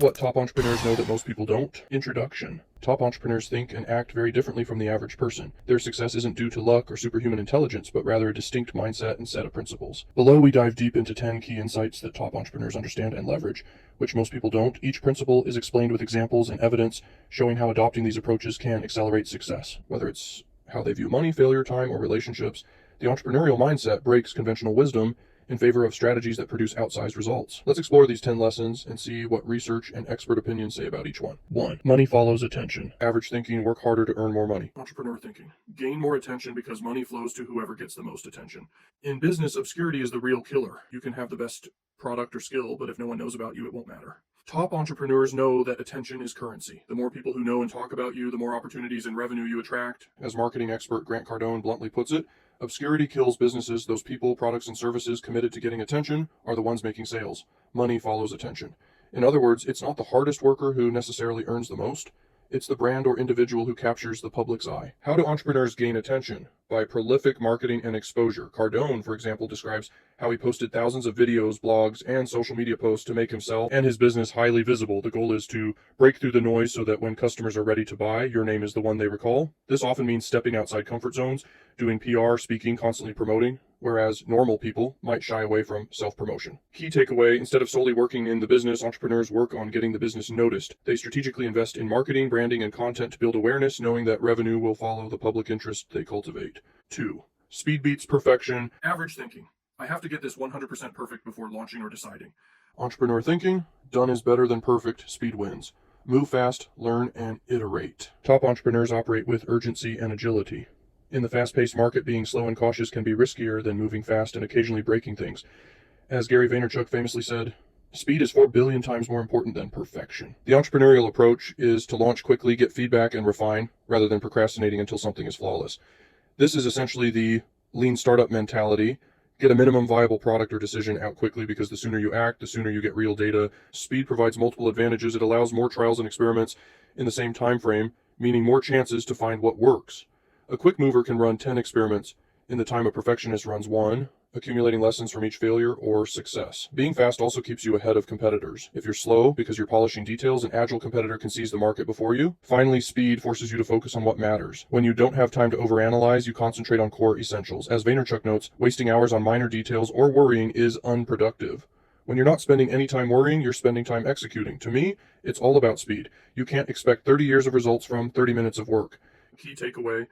What top entrepreneurs know that most people don't? Introduction. Top entrepreneurs think and act very differently from the average person. Their success isn't due to luck or superhuman intelligence, but rather a distinct mindset and set of principles. Below, we dive deep into 10 key insights that top entrepreneurs understand and leverage, which most people don't. Each principle is explained with examples and evidence showing how adopting these approaches can accelerate success. Whether it's how they view money, failure, time, or relationships, the entrepreneurial mindset breaks conventional wisdom in favor of strategies that produce outsized results. Let's explore these 10 lessons and see what research and expert opinions say about each one. 1. Money follows attention. Average thinking, work harder to earn more money. Entrepreneur thinking, gain more attention because money flows to whoever gets the most attention. In business, obscurity is the real killer. You can have the best product or skill, but if no one knows about you, it won't matter. Top entrepreneurs know that attention is currency. The more people who know and talk about you, the more opportunities and revenue you attract. As marketing expert Grant Cardone bluntly puts it, obscurity kills businesses. Those people, products, and services committed to getting attention are the ones making sales. Money follows attention. In other words, it's not the hardest worker who necessarily earns the most. It's the brand or individual who captures the public's eye. How do entrepreneurs gain attention? By prolific marketing and exposure. Cardone, for example, describes how he posted thousands of videos, blogs, and social media posts to make himself and his business highly visible. The goal is to break through the noise so that when customers are ready to buy, your name is the one they recall. This often means stepping outside comfort zones, doing PR, speaking, constantly promoting, whereas normal people might shy away from self-promotion. Key takeaway, instead of solely working in the business, entrepreneurs work on getting the business noticed. They strategically invest in marketing, branding, and content to build awareness, knowing that revenue will follow the public interest they cultivate. 2. Speed beats perfection. Average thinking. I have to get this 100% perfect before launching or deciding. Entrepreneur thinking. Done is better than perfect. Speed wins. Move fast, learn, and iterate. Top entrepreneurs operate with urgency and agility. In the fast-paced market, being slow and cautious can be riskier than moving fast and occasionally breaking things. As Gary Vaynerchuk famously said, speed is 4 billion times more important than perfection. The entrepreneurial approach is to launch quickly, get feedback, and refine, rather than procrastinating until something is flawless. This is essentially the lean startup mentality. Get a minimum viable product or decision out quickly, because the sooner you act, the sooner you get real data. Speed provides multiple advantages. It allows more trials and experiments in the same time frame, meaning more chances to find what works. A quick mover can run 10 experiments in the time a perfectionist runs 1, accumulating lessons from each failure or success. Being fast also keeps you ahead of competitors. If you're slow because you're polishing details, an agile competitor can seize the market before you. Finally, speed forces you to focus on what matters. When you don't have time to overanalyze, you concentrate on core essentials. As Vaynerchuk notes, wasting hours on minor details or worrying is unproductive. When you're not spending any time worrying, you're spending time executing. To me, it's all about speed. You can't expect 30 years of results from 30 minutes of work. Key takeaway,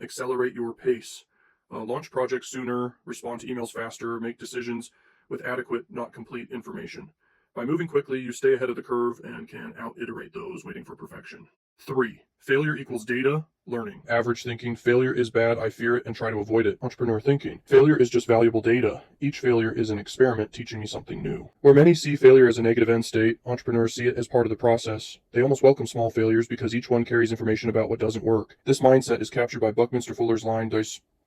accelerate your pace. Launch projects sooner, respond to emails faster, make decisions with adequate, not complete information. By moving quickly, you stay ahead of the curve and can out-iterate those waiting for perfection. 3. Failure equals data, learning. Average thinking, failure is bad, I fear it, and try to avoid it. Entrepreneur thinking, failure is just valuable data. Each failure is an experiment teaching me something new. Where many see failure as a negative end state, entrepreneurs see it as part of the process. They almost welcome small failures because each one carries information about what doesn't work. This mindset is captured by Buckminster Fuller's line,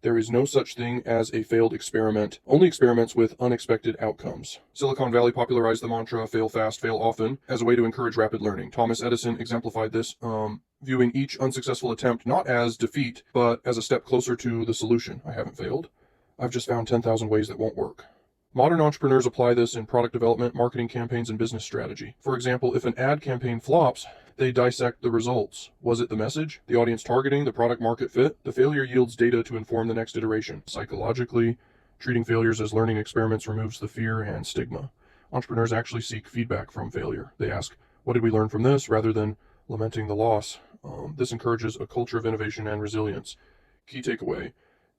there is no such thing as a failed experiment, only experiments with unexpected outcomes. Silicon Valley popularized the mantra, fail fast, fail often, as a way to encourage rapid learning. Thomas Edison exemplified this, viewing each unsuccessful attempt not as defeat, but as a step closer to the solution. I haven't failed. I've just found 10,000 ways that won't work. Modern entrepreneurs apply this in product development, marketing campaigns, and business strategy. For example, if an ad campaign flops, they dissect the results. Was it the message, the audience targeting, the product market fit? The failure yields data to inform the next iteration. Psychologically, treating failures as learning experiments removes the fear and stigma. Entrepreneurs actually seek feedback from failure. They ask, what did we learn from this, rather than lamenting the loss. This encourages a culture of innovation and resilience. Key takeaway,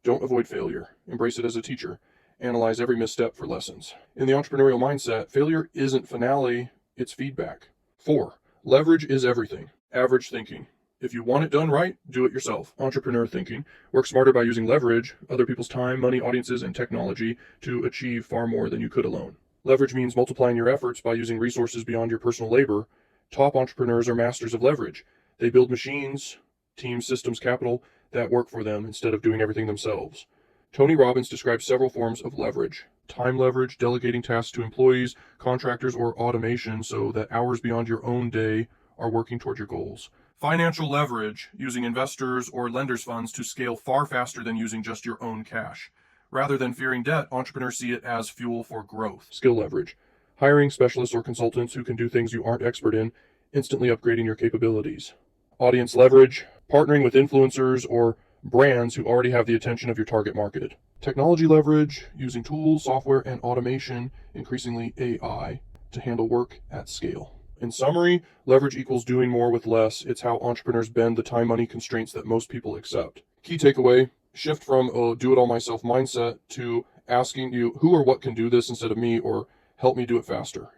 don't avoid failure. Embrace it as a teacher. Analyze every misstep for lessons. In the entrepreneurial mindset, failure isn't finale, it's feedback. 4. Leverage is everything. Average thinking. If you want it done right, do it yourself. Entrepreneur thinking. Work smarter by using leverage, other people's time, money, audiences, and technology to achieve far more than you could alone. Leverage means multiplying your efforts by using resources beyond your personal labor. Top entrepreneurs are masters of leverage. They build machines, teams, systems, capital that work for them instead of doing everything themselves. Tony Robbins describes several forms of leverage. Time leverage, delegating tasks to employees, contractors, or automation so that hours beyond your own day are working toward your goals. Financial leverage, using investors or lenders' funds to scale far faster than using just your own cash. Rather than fearing debt, entrepreneurs see it as fuel for growth. Skill leverage, Hiring specialists or consultants who can do ththings you aren't expert in, instantly upgrading your capabilities. Audience leverage, partnering with influencers or brands who already have the attention of your target market. Technology leverage, using tools, software, and automation, increasingly AI, to handle work at scale. In summary, leverage equals doing more with less. It's how entrepreneurs bend the time-money constraints that most people accept. Key takeaway, shift from a do-it-all-myself mindset to asking you who or what can do this instead of me, or help me do it faster.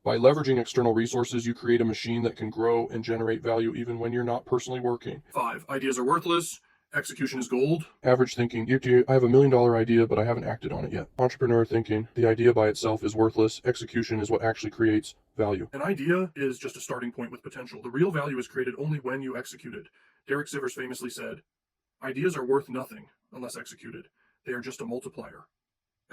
By leveraging external resources, you create a machine that can grow and generate value even when you're not personally working. 5, ideas are worthless. Execution is gold. Average thinking, I have $1 million idea, but I haven't acted on it yet. Entrepreneur thinking, the idea by itself is worthless. Execution is what actually creates value. An idea is just a starting point with potential. The real value is created only when you execute it. Derek Sivers famously said, ideas are worth nothing unless executed. They are just a multiplier.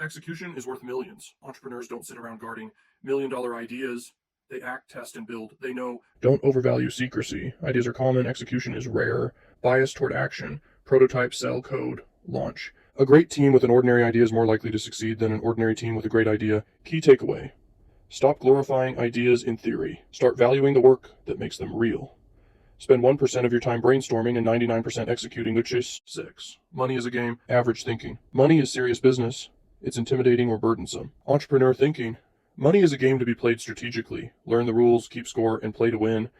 Execution is worth millions. Entrepreneurs don't sit around guarding $1 million ideas. They act, test, and build. They know. Don't overvalue secrecy. Ideas are common. Execution is rare. Bias toward action. Prototype, sell, code, launch. A great team with an ordinary idea is more likely to succeed than an ordinary team with a great idea. Key takeaway. Stop glorifying ideas in theory. Start valuing the work that makes them real. Spend 1% of your time brainstorming and 99% executing, which is 6. Money is a game. Average thinking. Money is serious business. It's intimidating or burdensome. Entrepreneur thinking. Money is a game to be played strategically. Learn the rules, keep score, and play to win.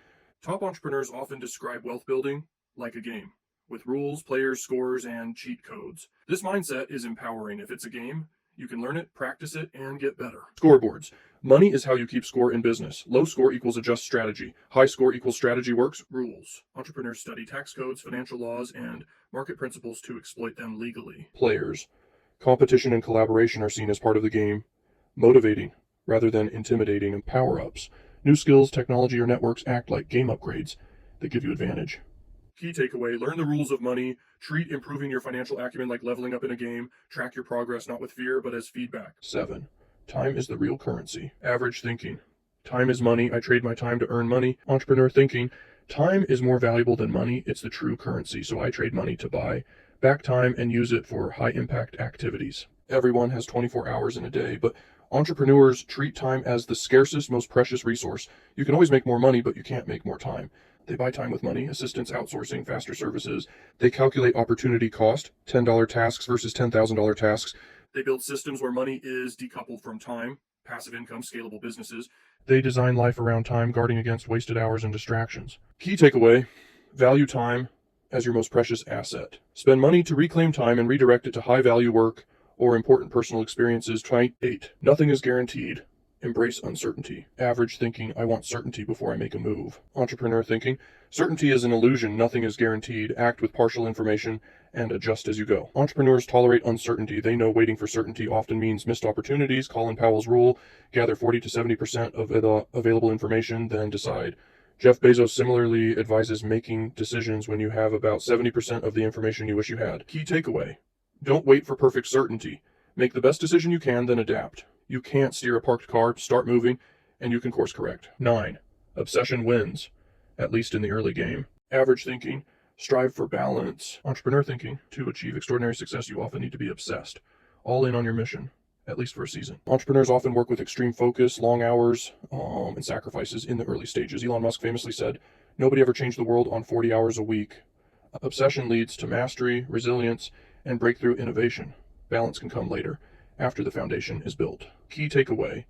Top entrepreneurs often describe wealth building like a game, with rules, players, scores, and cheat codes. This mindset is empowering. If it's a game, you can learn it, practice it, and get better. Scoreboards. Money is how you keep score in business. Low score equals adjust strategy. High score equals strategy works. Rules. Entrepreneurs study tax codes, financial laws, and market principles to exploit them legally. Players. Competition and collaboration are seen as part of the game. Motivating rather than intimidating. And power-ups. New skills, technology, or networks act like game upgrades that give you advantage. Key takeaway, learn the rules of money, treat improving your financial acumen like leveling up in a game, track your progress not with fear but as feedback. 7, time is the real currency. Average thinking, time is money, I trade my time to earn money. Entrepreneur thinking, time is more valuable than money, it's the true currency, so I trade money to buy back time and use it for high impact activities. Everyone has 24 hours in a day, but entrepreneurs treat time as the scarcest, most precious resource. You can always make more money, but you can't make more time. They buy time with money, assistance, outsourcing, faster services. They calculate opportunity cost, $10 tasks versus $10,000 tasks. They build systems where money is decoupled from time, passive income, scalable businesses. They design life around time, guarding against wasted hours and distractions. Key takeaway, value time as your most precious asset. Spend money to reclaim time and redirect it to high value work or important personal experiences. Try 8. Nothing is guaranteed. Embrace uncertainty. Average thinking, I want certainty before I make a move. Entrepreneur thinking, certainty is an illusion, nothing is guaranteed. Act with partial information and adjust as you go. Entrepreneurs tolerate uncertainty. They know waiting for certainty often means missed opportunities. Colin Powell's rule, gather 40 to 70% of the available information, then decide. Jeff Bezos similarly advises making decisions when you have about 70% of the information you wish you had. Key takeaway, don't wait for perfect certainty. Make the best decision you can, then adapt. You can't steer a parked car, start moving, and you can course correct. 9. Obsession wins, at least in the early game. Average thinking, strive for balance. Entrepreneur thinking, to achieve extraordinary success, you often need to be obsessed. All in on your mission, at least for a season. Entrepreneurs often work with extreme focus, long hours, and sacrifices in the early stages. Elon Musk famously said, nobody ever changed the world on 40 hours a week. Obsession leads to mastery, resilience, and breakthrough innovation. Balance can come later, after the foundation is built. Key takeaway,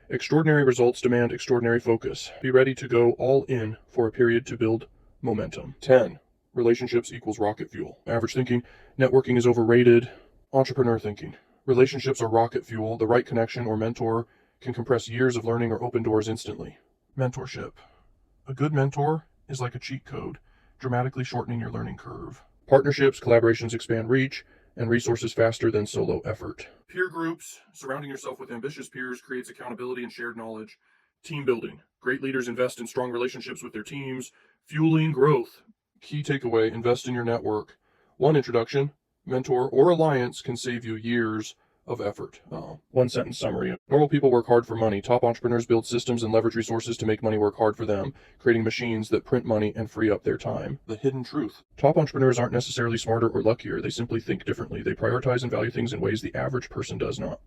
extraordinary results demand extraordinary focus. Be ready to go all in for a period to build momentum. 10, relationships equals rocket fuel. Average thinking, networking is overrated. Entrepreneur thinking, relationships are rocket fuel. The right connection or mentor can compress years of learning or open doors instantly. Mentorship, a good mentor is like a cheat code, dramatically shortening your learning curve. Partnerships, collaborations expand reach, and resources faster than solo effort. Peer groups, surrounding yourself with ambitious peers creates accountability and shared knowledge. Team building, great leaders invest in strong relationships with their teams, fueling growth. Key takeaway, invest in your network. One introduction, mentor, or alliance can save you years of effort. One sentence summary. Normal people work hard for money. Top entrepreneurs build systems and leverage resources to make money work hard for them, creating machines that print money and free up their time. The hidden truth. Top entrepreneurs aren't necessarily smarter or luckier. They simply think differently. They prioritize and value things in ways the average person does not.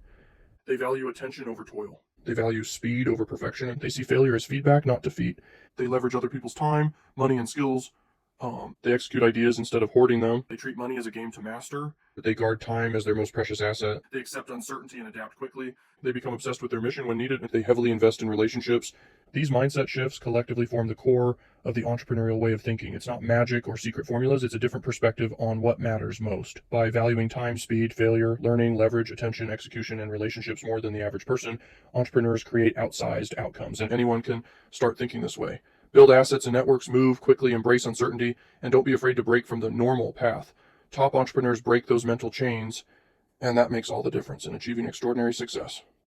They value attention over toil. They value speed over perfection, and they see failure as feedback, not defeat. They leverage other people's time, money, and skills. They execute ideas instead of hoarding them. They treat money as a game to master. They guard time as their most precious asset. They accept uncertainty and adapt quickly. They become obsessed with their mission when needed. They heavily invest in relationships. These mindset shifts collectively form the core of the entrepreneurial way of thinking. It's not magic or secret formulas. It's a different perspective on what matters most. By valuing time, speed, failure, learning, leverage, attention, execution, and relationships more than the average person, entrepreneurs create outsized outcomes. And anyone can start thinking this way. Build assets and networks, move quickly, embrace uncertainty, and don't be afraid to break from the normal path. Top entrepreneurs break those mental chains, and that makes all the difference in achieving extraordinary success.